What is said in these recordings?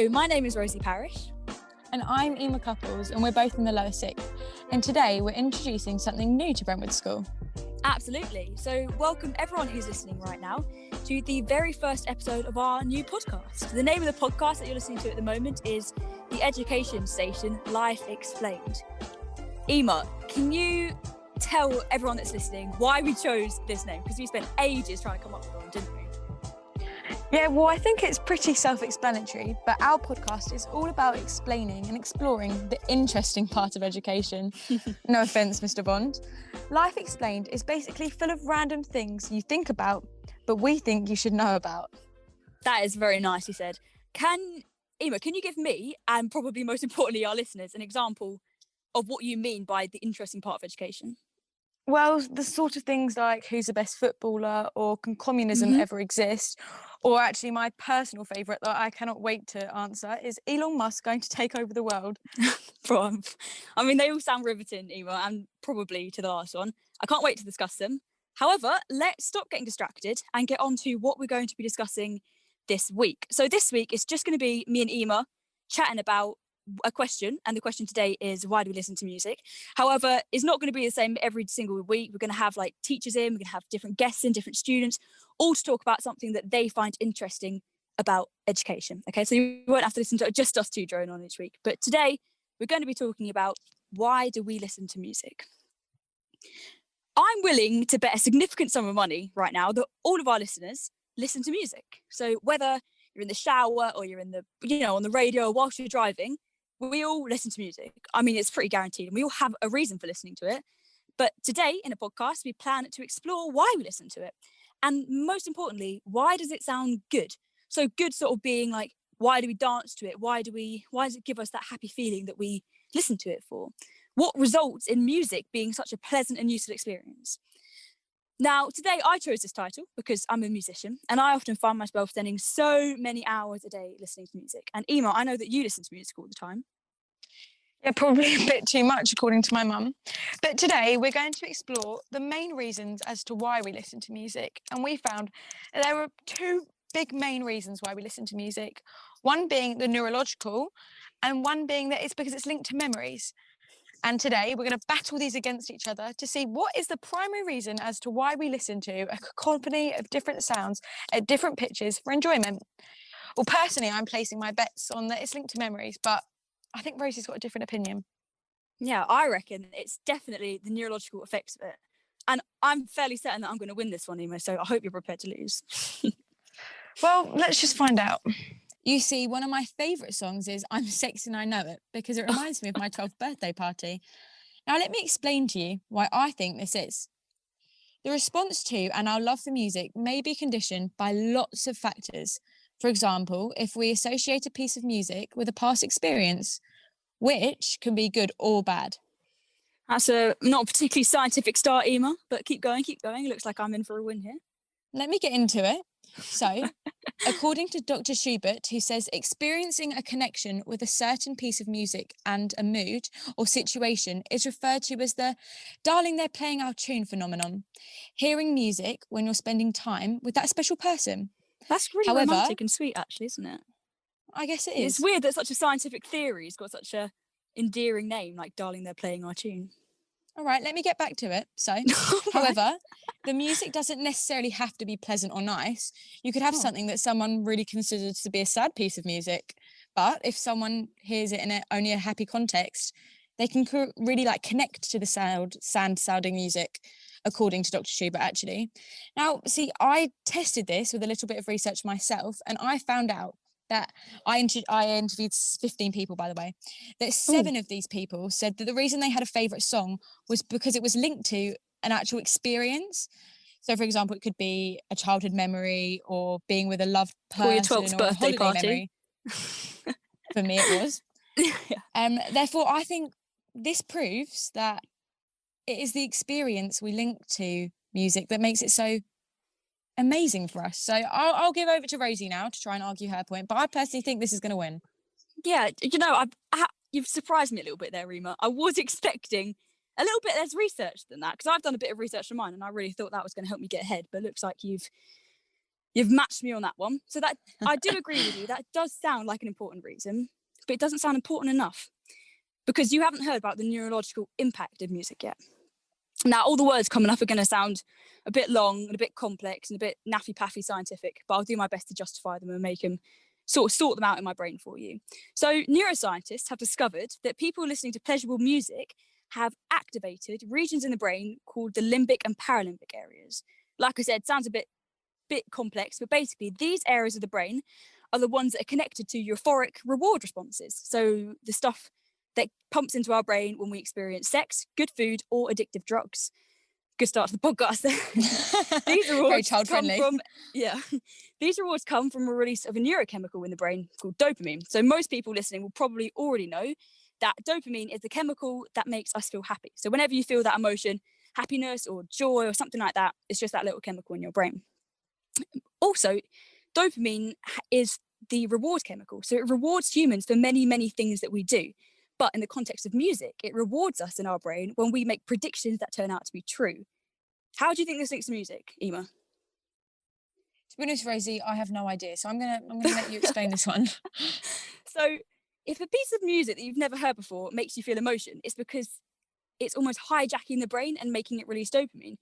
Hello, my name is Rosie Parish. And I'm Eima Couples, and we're both in the lower sixth. And today we're introducing something new to Brentwood School. Absolutely. So welcome everyone who's listening right now to the very first episode of our new podcast. The name of the podcast that you're listening to at the moment is the education station, Life Explained. Eima, can you tell everyone that's listening why we chose this name? Because we spent ages trying to come up with one, didn't we? Yeah, well, I think it's pretty self-explanatory, but our podcast is all about explaining and exploring the interesting part of education. No offence, Mr. Bond. Life Explained is basically full of random things you think about, but we think you should know about. That is very nicely said. Eima, can you give me, and probably most importantly our listeners, an example of what you mean by the interesting part of education? Well, the sort of things like who's the best footballer, or can communism ever exist? Or actually my personal favourite that I cannot wait to answer is Elon Musk going to take over the world? I mean, they all sound riveting, Eima, and probably to the last one. I can't wait to discuss them. However, let's stop getting distracted and get on to what we're going to be discussing this week. So this week, it's just going to be me and Eima chatting about a question, and the question today is, why do we listen to music? However, it's not going to be the same every single week. We're going to have like teachers in, we're going to have different guests in, different students, all to talk about something that they find interesting about education. Okay, so you won't have to listen to just us two drone on each week. But today, we're going to be talking about, why do we listen to music? I'm willing to bet a significant sum of money right now that all of our listeners listen to music. So whether you're in the shower or you're in the, on the radio or whilst you're driving, we all listen to music. I mean, it's pretty guaranteed, and we all have a reason for listening to it. But today in a podcast, we plan to explore why we listen to it. And most importantly, why does it sound good? So good sort of being like, why do we dance to it? Why does it give us that happy feeling that we listen to it for? What results in music being such a pleasant and useful experience? Now, today I chose this title because I'm a musician, and I often find myself spending so many hours a day listening to music. And Eima, I know that you listen to music all the time. Yeah, probably a bit too much, according to my mum. But today we're going to explore the main reasons as to why we listen to music. And we found that there were two big main reasons why we listen to music. One being the neurological, and one being that it's because it's linked to memories. And today we're going to battle these against each other to see what is the primary reason as to why we listen to a cacophony of different sounds at different pitches for enjoyment. Well, personally, I'm placing my bets on that it's linked to memories, but I think Rosie's got a different opinion. Yeah, I reckon it's definitely the neurological effects of it. And I'm fairly certain that I'm going to win this one, Eima, so I hope you're prepared to lose. Well, let's just find out. You see, one of my favourite songs is I'm Sexy and I Know It, because it reminds me of my 12th birthday party. Now, let me explain to you why I think this is. The response to and our love for music may be conditioned by lots of factors. For example, if we associate a piece of music with a past experience, which can be good or bad. That's a not particularly scientific start, Eima, but keep going. Looks like I'm in for a win here. Let me get into it. So, according to Dr. Schubert, who says experiencing a connection with a certain piece of music and a mood or situation is referred to as the "darling, they're playing our tune" phenomenon. Hearing music when you're spending time with that special person. That's really romantic and sweet, actually, isn't it? I guess it is. It's weird that such a scientific theory's got such a endearing name, like "darling, they're playing our tune." All right, let me get back to it. So, however, the music doesn't necessarily have to be pleasant or nice. You could have something that someone really considers to be a sad piece of music. But if someone hears it in only a happy context, they can really connect to the sounding music, according to Dr. Schubert, actually. Now, see, I tested this with a little bit of research myself, and I found out that I interviewed 15 people, by the way, that 7 of these people said that the reason they had a favourite song was because it was linked to an actual experience. So, for example, it could be a childhood memory or being with a loved person or your 12th birthday party. Memory. For me, it was. Therefore, I think this proves that it is the experience we link to music that makes it so amazing for us. So I'll give over to Rosie now to try and argue her point, but I personally think this is going to win. Yeah, you've surprised me a little bit there, Eima. I was expecting a little bit less research than that, because I've done a bit of research on mine and I really thought that was going to help me get ahead, but it looks like you've You've matched me on that one. So that I do agree with you. That does sound like an important reason, but it doesn't sound important enough because you haven't heard about the neurological impact of music yet. Now, all the words coming up are going to sound a bit long and a bit complex and a bit naffy-paffy scientific, but I'll do my best to justify them and make them sort them out in my brain for you. So neuroscientists have discovered that people listening to pleasurable music have activated regions in the brain called the limbic and paralimbic areas. Like I said, sounds a bit complex, but basically these areas of the brain are the ones that are connected to euphoric reward responses. So the stuff that pumps into our brain when we experience sex, good food, or addictive drugs. Good start to the podcast. These rewards very child friendly. These rewards come from a release of a neurochemical in the brain called dopamine. So most people listening will probably already know that dopamine is the chemical that makes us feel happy. So whenever you feel that emotion, happiness or joy or something like that, it's just that little chemical in your brain. Also, dopamine is the reward chemical. So it rewards humans for many, many things that we do. But in the context of music, it rewards us in our brain when we make predictions that turn out to be true. How do you think this links to music, Eima? To be honest, Rosie, I have no idea. So I'm gonna let you explain this one. So if a piece of music that you've never heard before makes you feel emotion, it's because it's almost hijacking the brain and making it release dopamine.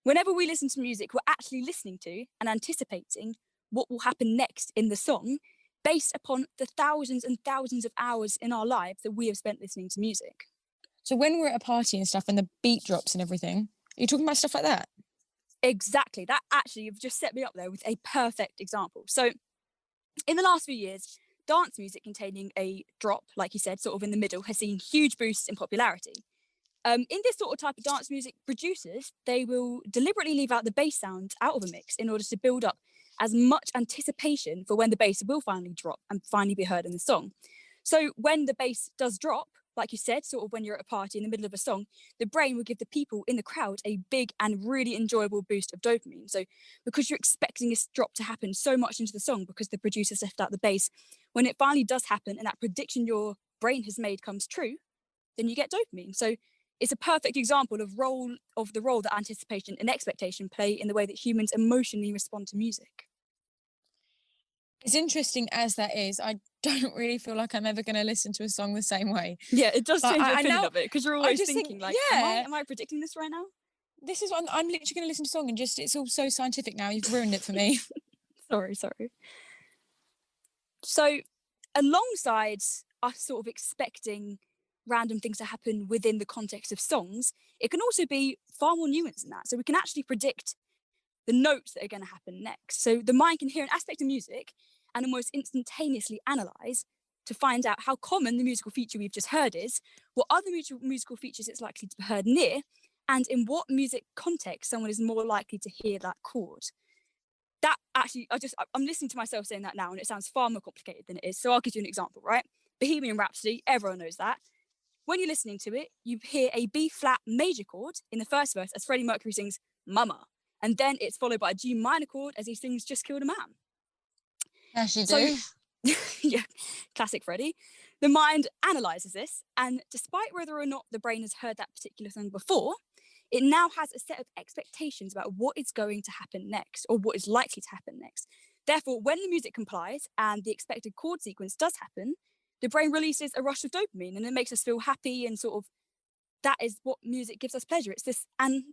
Whenever we listen to music, we're actually listening to and anticipating what will happen next in the song based upon the thousands and thousands of hours in our lives that we have spent listening to music. So when we're at a party and stuff and the beat drops and everything, are you talking about stuff like that? Exactly. That actually, you've just set me up there with a perfect example. So in the last few years, dance music containing a drop, like you said, sort of in the middle, has seen huge boosts in popularity. In this sort of type of dance music, producers, they will deliberately leave out the bass sound out of a mix in order to build up as much anticipation for when the bass will finally drop and finally be heard in the song. So when the bass does drop, like you said, sort of when you're at a party in the middle of a song, the brain will give the people in the crowd a big and really enjoyable boost of dopamine. So because you're expecting this drop to happen so much into the song because the producers left out the bass, when it finally does happen and that prediction your brain has made comes true, then you get dopamine. So it's a perfect example of the role that anticipation and expectation play in the way that humans emotionally respond to music. As interesting as that is, I don't really feel like I'm ever going to listen to a song the same way. Yeah, it does But change your I opinion know- of it because you're always just thinking think, like, yeah. am I predicting this right now? This is what I'm literally going to listen to a song and just, it's all so scientific now. You've ruined it for me. Sorry. So alongside us sort of expecting random things to happen within the context of songs, it can also be far more nuanced than that. So we can actually predict the notes that are going to happen next. So the mind can hear an aspect of music and almost instantaneously analyze to find out how common the musical feature we've just heard is, what other musical features it's likely to be heard near, and in what music context someone is more likely to hear that chord. That actually, I'm listening to myself saying that now and it sounds far more complicated than it is. So I'll give you an example, right? Bohemian Rhapsody, everyone knows that. When you're listening to it, you hear a B flat major chord in the first verse as Freddie Mercury sings Mama. And then it's followed by a G minor chord as he sings Just Killed a Man. Yes, you do. Yeah, classic Freddie. The mind analyzes this, and despite whether or not the brain has heard that particular thing before, it now has a set of expectations about what is going to happen next or what is likely to happen next. Therefore, when the music complies and the expected chord sequence does happen, the brain releases a rush of dopamine and it makes us feel happy and sort of that is what music gives us pleasure. It's this, and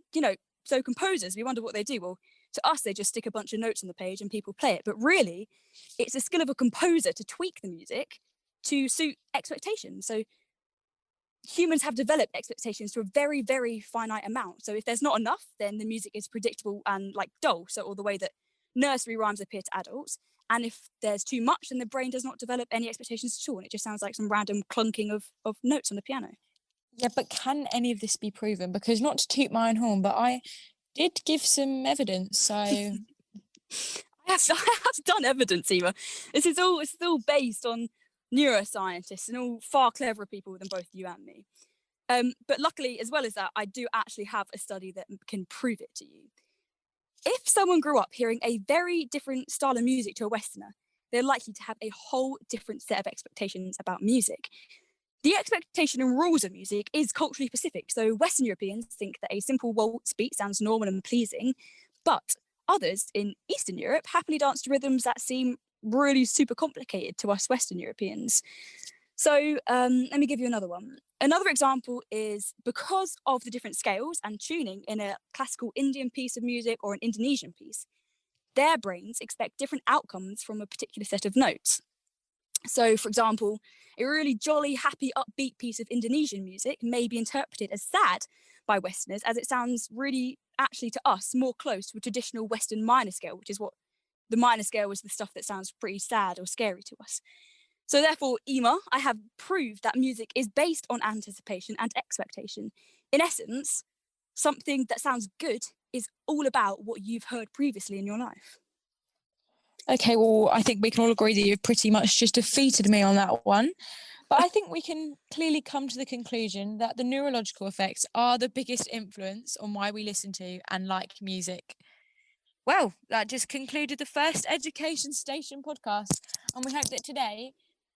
so composers, we wonder what they do. Well, to us, they just stick a bunch of notes on the page and people play it. But really, it's a skill of a composer to tweak the music to suit expectations. So humans have developed expectations to a very, very finite amount. So if there's not enough, then the music is predictable and like dull. So all the way that nursery rhymes appear to adults. And if there's too much, then the brain does not develop any expectations at all. And it just sounds like some random clunking of notes on the piano. Yeah, but can any of this be proven? Because not to toot my own horn, but I did give some evidence. So I have done evidence, Eima. This is all based on neuroscientists and all far cleverer people than both you and me. But luckily, as well as that, I do actually have a study that can prove it to you. If someone grew up hearing a very different style of music to a Westerner, they're likely to have a whole different set of expectations about music. The expectation and rules of music is culturally specific. So Western Europeans think that a simple waltz beat sounds normal and pleasing, but others in Eastern Europe happily dance to rhythms that seem really super complicated to us Western Europeans. So let me give you another one. Another example is because of the different scales and tuning in a classical Indian piece of music or an Indonesian piece, their brains expect different outcomes from a particular set of notes. So, for example, a really jolly, happy, upbeat piece of Indonesian music may be interpreted as sad by Westerners, as it sounds really, actually to us, more close to a traditional Western minor scale, which is what the minor scale is, the stuff that sounds pretty sad or scary to us. So therefore, Eima, I have proved that music is based on anticipation and expectation. In essence, something that sounds good is all about what you've heard previously in your life. Okay, well, I think we can all agree that you've pretty much just defeated me on that one. But I think we can clearly come to the conclusion that the neurological effects are the biggest influence on why we listen to and like music. Well, that just concluded the first Education Station podcast. And we hope that today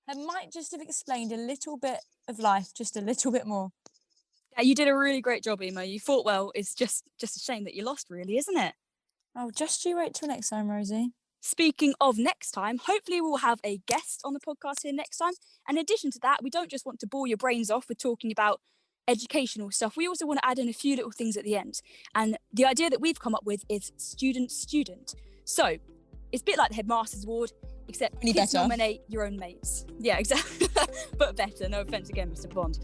I might just have explained a little bit of life just a little bit more. Yeah, you did a really great job, Eima. You fought well. It's just a shame that you lost, really, isn't it? Oh, just you wait till next time, Rosie. Speaking of next time, hopefully we'll have a guest on the podcast here next time. And in addition to that, we don't just want to bore your brains off with talking about educational stuff. We also want to add in a few little things at the end. And the idea that we've come up with is student. So it's a bit like the Headmaster's Award, except kids nominate your own mates. Yeah, exactly. But better. No offense again, Mr. Bond.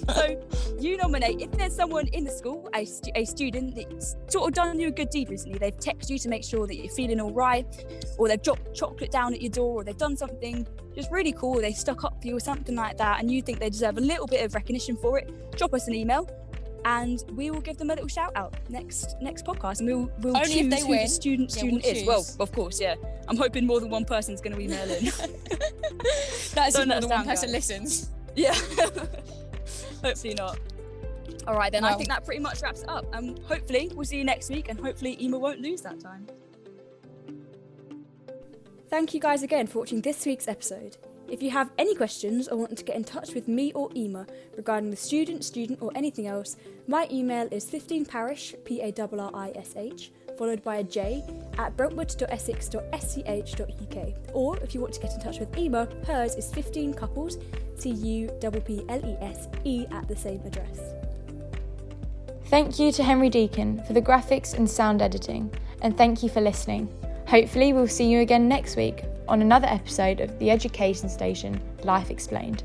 So you nominate, if there's someone in the school, a student that's sort of done you a good deed recently, they've texted you to make sure that you're feeling all right, or they've dropped chocolate down at your door, or they've done something just really cool, they stuck up for you or something like that, and you think they deserve a little bit of recognition for it, drop us an email and we will give them a little shout out next podcast, and we'll only choose if they who win. the student is. Well, of course, yeah. I'm hoping more than one person's going to email in. That's if more than one person listens. Yeah. Hopefully not. All right then, well, I think that pretty much wraps it up. Hopefully we'll see you next week, and hopefully Eima won't lose that time. Thank you guys again for watching this week's episode. If you have any questions or want to get in touch with me or Eima regarding the student or anything else, my email is 15parish, PARRISH, followed by a J, at brentwood.essex.sch.uk. Or if you want to get in touch with Eima, hers is 15couples, CUPPLESE, at the same address. Thank you to Henry Deacon for the graphics and sound editing, and thank you for listening. Hopefully we'll see you again next week on another episode of the Education Station Life Explained.